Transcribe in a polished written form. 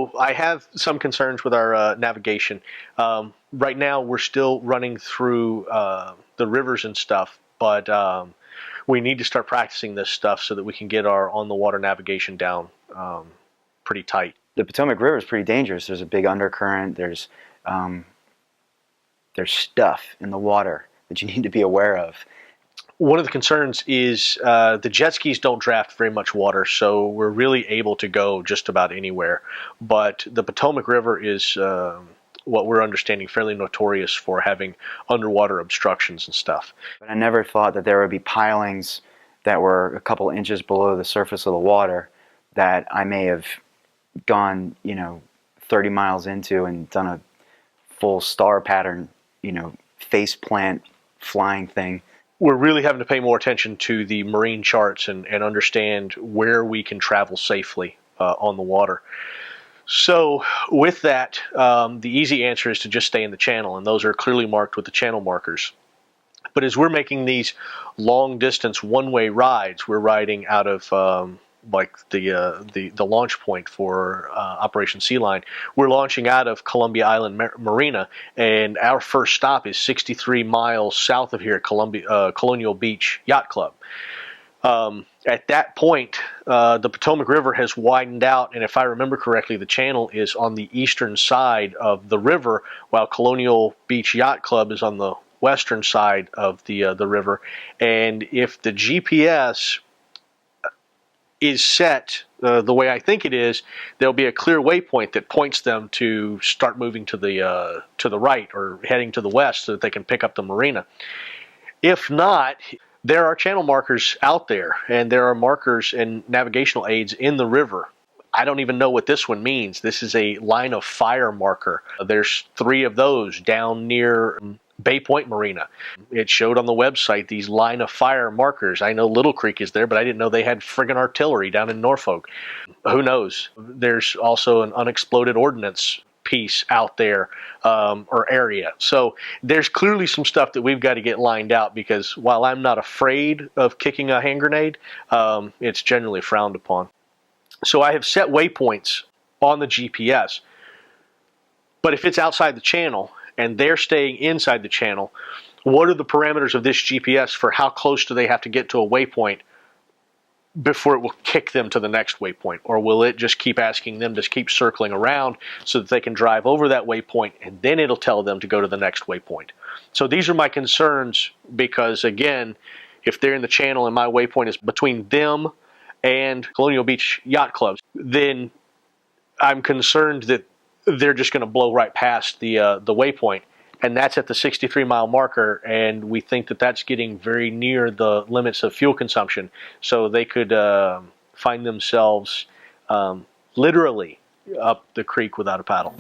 So I have some concerns with our navigation. Right now, we're still running through the rivers and stuff, but we need to start practicing this stuff so that we can get our on-the-water navigation down pretty tight. The Potomac River is pretty dangerous. There's a big undercurrent. There's stuff in the water that you need to be aware of. One of the concerns is the jet skis don't draft very much water, so we're really able to go just about anywhere. But the Potomac River is what we're understanding fairly notorious for having underwater obstructions and stuff. But I never thought that there would be pilings that were a couple inches below the surface of the water that I may have gone, 30 miles into and done a full star pattern, face plant flying thing. We're really having to pay more attention to the marine charts and understand where we can travel safely on the water. So with that, the easy answer is to just stay in the channel, and those are clearly marked with the channel markers. But as we're making these long distance one-way rides, we're riding out of like the launch point for Operation Sea Lion. We're launching out of Columbia Island Marina, and our first stop is 63 miles south of here, Colonial Beach Yacht Club. At that point, the Potomac River has widened out, and if I remember correctly, the channel is on the eastern side of the river, while Colonial Beach Yacht Club is on the western side of the river. And if the GPS is set the way I think it is, there'll be a clear waypoint that points them to start moving to the right or heading to the west so that they can pick up the marina. If not, there are channel markers out there, and there are markers and navigational aids in the river. I don't even know what this one means. This is a line of fire marker. There's 3 of those down near Bay Point Marina. It showed on the website these line of fire markers. I know Little Creek is there, but I didn't know they had friggin' artillery down in Norfolk. Who knows? There's also an unexploded ordnance piece out there or area. So there's clearly some stuff that we've got to get lined out, because while I'm not afraid of kicking a hand grenade, it's generally frowned upon. So I have set waypoints on the GPS, but if it's outside the channel and they're staying inside the channel, what are the parameters of this GPS for how close do they have to get to a waypoint before it will kick them to the next waypoint? Or will it just keep asking them to keep circling around so that they can drive over that waypoint, and then it'll tell them to go to the next waypoint? So these are my concerns, because again, if they're in the channel and my waypoint is between them and Colonial Beach Yacht Club, then I'm concerned that they're just going to blow right past the waypoint. And that's at the 63-mile marker, and we think that that's getting very near the limits of fuel consumption. So they could find themselves literally up the creek without a paddle.